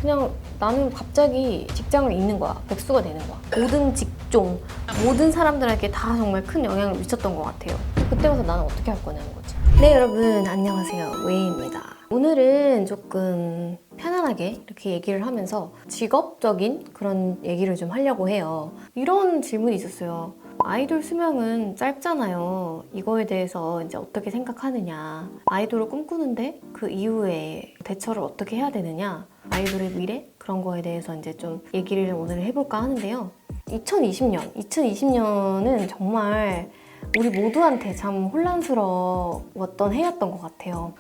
그냥 나는 갑자기 직장을 잃는 거야. 백수가 되는 거야. 모든 직종, 모든 사람들에게 다 정말 큰 영향을 미쳤던 것 같아요. 그때 가서 나는 어떻게 할 거냐는 거지. 네, 여러분 안녕하세요. 웨이입니다. 오늘은 조금 편안하게 이렇게 얘기를 하면서 직업적인 그런 얘기를 좀 하려고 해요. 이런 질문이 있었어요. 아이돌 수명은 짧잖아요. 이거에 대해서 이제 어떻게 생각하느냐. 아이돌을 꿈꾸는데 그 이후에 대처를 어떻게 해야 되느냐. 아이돌의 미래? 그런 거에 대해서 이제 좀 얘기를 오늘 해볼까 하는데요. 2020년은 정말 우리 모두한테 참 혼란스러웠던 해였던 것 같아요.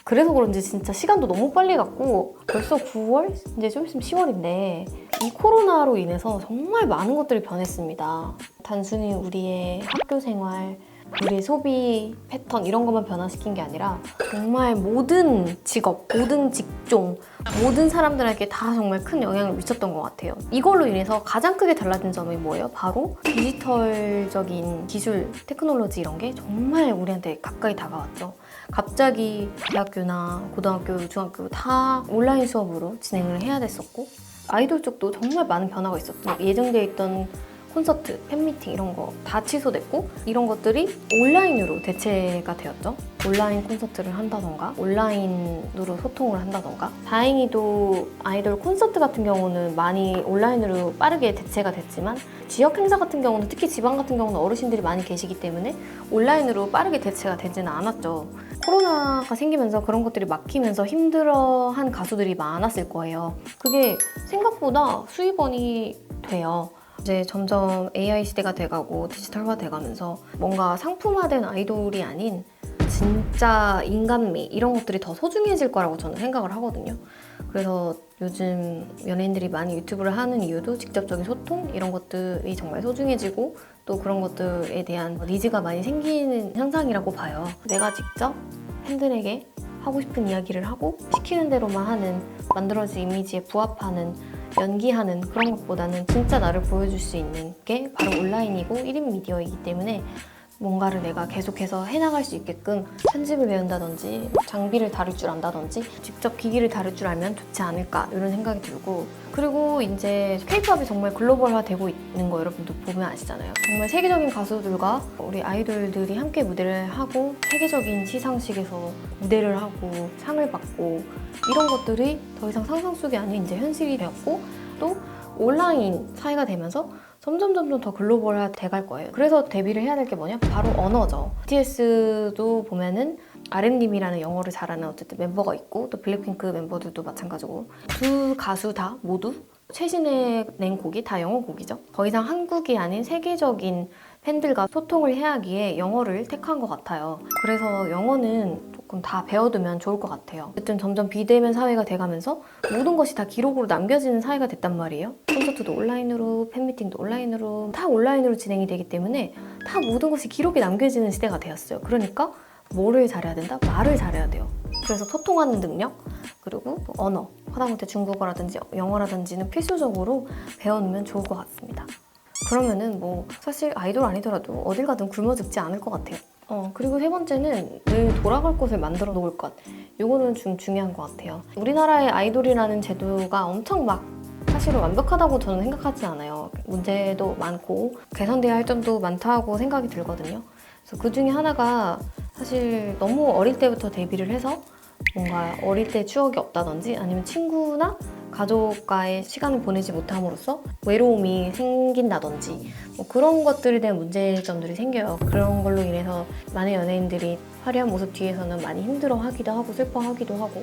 그래서 그런지 진짜 시간도 너무 빨리 갔고 벌써 9월? 이제 좀 있으면 10월인데 이 코로나로 인해서 정말 많은 것들이 변했습니다. 단순히 우리의 학교 생활, 우리의 소비 패턴 이런 것만 변화시킨 게 아니라 정말 모든 직업, 모든 직종, 모든 사람들에게 다 정말 큰 영향을 미쳤던 것 같아요. 이걸로 인해서 가장 크게 달라진 점이 뭐예요? 바로 디지털적인 기술, 테크놀로지 이런 게 정말 우리한테 가까이 다가왔죠. 갑자기 대학교나 고등학교, 중학교 다 온라인 수업으로 진행을 해야 됐었고 아이돌 쪽도 정말 많은 변화가 있었죠. 예정되어 있던 콘서트, 팬미팅 이런 거 다 취소됐고 이런 것들이 온라인으로 대체가 되었죠. 온라인 콘서트를 한다던가 온라인으로 소통을 한다던가 다행히도 아이돌 콘서트 같은 경우는 많이 온라인으로 빠르게 대체가 됐지만 지역 행사 같은 경우는 특히 지방 같은 경우는 어르신들이 많이 계시기 때문에 온라인으로 빠르게 대체가 되지는 않았죠. 코로나가 생기면서 그런 것들이 막히면서 힘들어한 가수들이 많았을 거예요. 그게 생각보다 수입원이 돼요. 이제 점점 AI 시대가 돼가고 디지털화 돼가면서 뭔가 상품화된 아이돌이 아닌 진짜 인간미 이런 것들이 더 소중해질 거라고 저는 생각을 하거든요. 그래서 요즘 연예인들이 많이 유튜브를 하는 이유도 직접적인 소통 이런 것들이 정말 소중해지고 또 그런 것들에 대한 니즈가 많이 생기는 현상이라고 봐요. 내가 직접 팬들에게 하고 싶은 이야기를 하고 시키는 대로만 하는 만들어진 이미지에 부합하는 연기하는 그런 것보다는 진짜 나를 보여줄 수 있는 게 바로 온라인이고 1인 미디어이기 때문에 뭔가를 내가 계속해서 해나갈 수 있게끔 편집을 배운다든지 장비를 다룰 줄 안다든지 직접 기기를 다룰 줄 알면 좋지 않을까 이런 생각이 들고 그리고 이제 K-팝이 정말 글로벌화 되고 있는 거 여러분도 보면 아시잖아요. 정말 세계적인 가수들과 우리 아이돌들이 함께 무대를 하고 세계적인 시상식에서 무대를 하고 상을 받고 이런 것들이 더 이상 상상 속이 아닌 이제 현실이 되었고 또 온라인 사회가 되면서 점점 더 글로벌화 돼갈 거예요. 그래서 대비를 해야 될 게 뭐냐? 바로 언어죠. BTS도 보면은 RM님이라는 영어를 잘하는 어쨌든 멤버가 있고 또 블랙핑크 멤버들도 마찬가지고 두 가수 다 모두 최신에 낸 곡이 다 영어 곡이죠. 더 이상 한국이 아닌 세계적인 팬들과 소통을 해야 하기에 영어를 택한 것 같아요. 그래서 영어는 조금 다 배워두면 좋을 것 같아요. 어쨌든 점점 비대면 사회가 돼가면서 모든 것이 다 기록으로 남겨지는 사회가 됐단 말이에요. 콘서트도 온라인으로, 팬미팅도 온라인으로 다 온라인으로 진행이 되기 때문에 다 모든 것이 기록이 남겨지는 시대가 되었어요. 그러니까 뭐를 잘해야 된다? 말을 잘해야 돼요. 그래서 소통하는 능력, 그리고 언어, 하다못해 중국어라든지 영어라든지는 필수적으로 배워놓으면 좋을 것 같습니다. 그러면은 뭐 사실 아이돌 아니더라도 어딜 가든 굶어 죽지 않을 것 같아요. 그리고 세 번째는 늘 돌아갈 곳을 만들어 놓을 것. 이거는 좀 중요한 것 같아요. 우리나라의 아이돌이라는 제도가 엄청 막 사실은 완벽하다고 저는 생각하지 않아요. 문제도 많고 개선돼야 할 점도 많다고 생각이 들거든요. 그래서 그 중에 하나가 사실 너무 어릴 때부터 데뷔를 해서 뭔가 어릴 때 추억이 없다든지 아니면 친구나 가족과의 시간을 보내지 못함으로써 외로움이 생긴다든지 뭐 그런 것들에 대한 문제점들이 생겨요. 그런 걸로 인해서 많은 연예인들이 화려한 모습 뒤에서는 많이 힘들어하기도 하고 슬퍼하기도 하고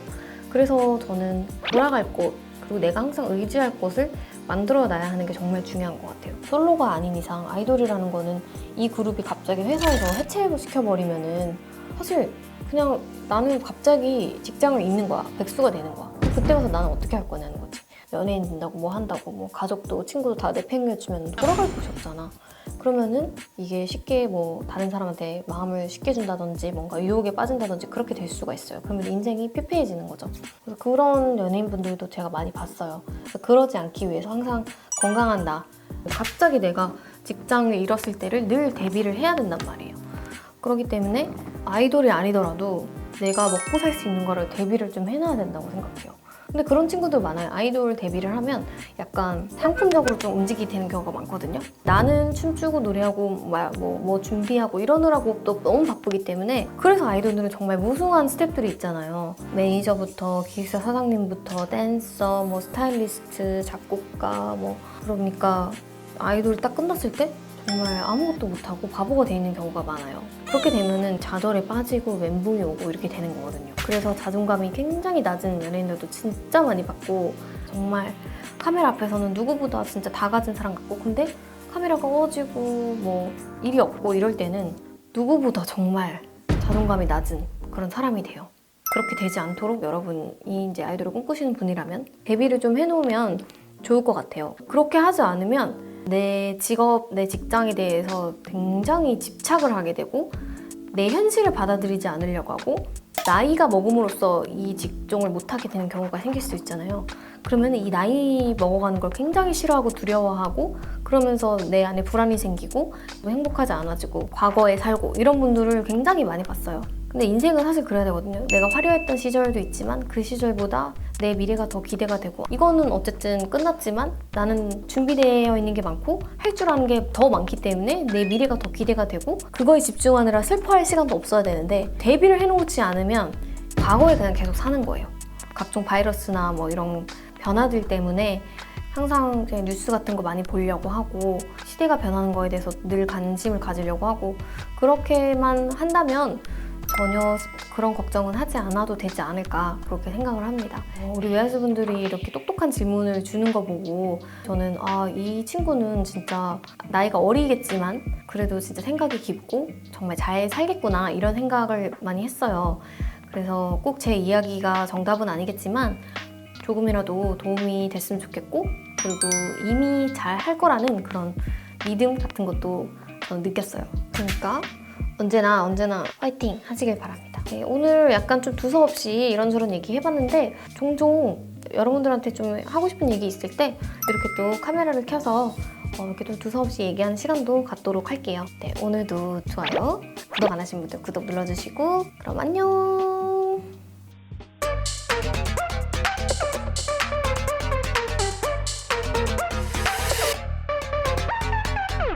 그래서 저는 돌아갈 곳 그리고 내가 항상 의지할 곳을 만들어놔야 하는 게 정말 중요한 것 같아요. 솔로가 아닌 이상 아이돌이라는 거는 이 그룹이 갑자기 회사에서 해체시켜버리면은 사실 그냥 나는 갑자기 직장을 잃는 거야. 백수가 되는 거야. 그때 가서 나는 어떻게 할 거냐는 거지. 연예인 된다고 뭐 한다고 뭐 가족도 친구도 다 내팽개치면 돌아갈 곳이 없잖아. 그러면은 이게 쉽게 뭐 다른 사람한테 마음을 쉽게 준다든지 뭔가 유혹에 빠진다든지 그렇게 될 수가 있어요. 그러면 인생이 피폐해지는 거죠. 그래서 그런 연예인분들도 제가 많이 봤어요. 그래서 그러지 않기 위해서 항상 건강한 나 갑자기 내가 직장을 잃었을 때를 늘 대비를 해야 된단 말이에요. 그렇기 때문에 아이돌이 아니더라도 내가 먹고 살 수 있는 거를 대비를 좀 해놔야 된다고 생각해요. 근데 그런 친구들 많아요. 아이돌 데뷔를 하면 약간 상품적으로 좀 움직이게 되는 경우가 많거든요. 나는 춤추고 노래하고 뭐 준비하고 이러느라고 또 너무 바쁘기 때문에 그래서 아이돌들은 정말 무수한 스태프들이 있잖아요. 매니저부터 기획사 사장님부터 댄서, 뭐 스타일리스트, 작곡가 그러니까 아이돌 딱 끝났을 때 정말 아무것도 못하고 바보가 돼 있는 경우가 많아요. 그렇게 되면은 좌절에 빠지고 멘붕이 오고 이렇게 되는 거거든요. 그래서 자존감이 굉장히 낮은 연예인들도 진짜 많이 봤고 정말 카메라 앞에서는 누구보다 진짜 다 가진 사람 같고 근데 카메라가 꺼지고 뭐 일이 없고 이럴 때는 누구보다 정말 자존감이 낮은 그런 사람이 돼요. 그렇게 되지 않도록 여러분이 이제 아이돌을 꿈꾸시는 분이라면 데뷔를 좀 해놓으면 좋을 것 같아요. 그렇게 하지 않으면 내 직업, 내 직장에 대해서 굉장히 집착을 하게 되고 내 현실을 받아들이지 않으려고 하고 나이가 먹음으로써 이 직종을 못하게 되는 경우가 생길 수 있잖아요. 그러면 이 나이 먹어가는 걸 굉장히 싫어하고 두려워하고 그러면서 내 안에 불안이 생기고 행복하지 않아지고 과거에 살고 이런 분들을 굉장히 많이 봤어요. 근데 인생은 사실 그래야 되거든요. 내가 화려했던 시절도 있지만 그 시절보다 내 미래가 더 기대가 되고 이거는 어쨌든 끝났지만 나는 준비되어 있는 게 많고 할 줄 아는 게 더 많기 때문에 내 미래가 더 기대가 되고 그거에 집중하느라 슬퍼할 시간도 없어야 되는데 데뷔를 해놓지 않으면 과거에 그냥 계속 사는 거예요. 각종 바이러스나 뭐 이런 변화들 때문에 항상 그냥 뉴스 같은 거 많이 보려고 하고 시대가 변하는 거에 대해서 늘 관심을 가지려고 하고 그렇게만 한다면 전혀 그런 걱정은 하지 않아도 되지 않을까 그렇게 생각을 합니다. 우리 외아수분들이 이렇게 똑똑한 질문을 주는 거 보고 저는 이 친구는 진짜 나이가 어리겠지만 그래도 진짜 생각이 깊고 정말 잘 살겠구나 이런 생각을 많이 했어요. 그래서 꼭 제 이야기가 정답은 아니겠지만 조금이라도 도움이 됐으면 좋겠고 그리고 이미 잘 할 거라는 그런 믿음 같은 것도 저는 느꼈어요. 그러니까 언제나 화이팅 하시길 바랍니다. 네, 오늘 약간 좀 두서없이 이런저런 얘기 해봤는데 종종 여러분들한테 좀 하고 싶은 얘기 있을 때 이렇게 또 카메라를 켜서 이렇게 좀 두서없이 얘기하는 시간도 갖도록 할게요. 네, 오늘도 좋아요, 구독 안 하신 분들 구독 눌러주시고 그럼 안녕!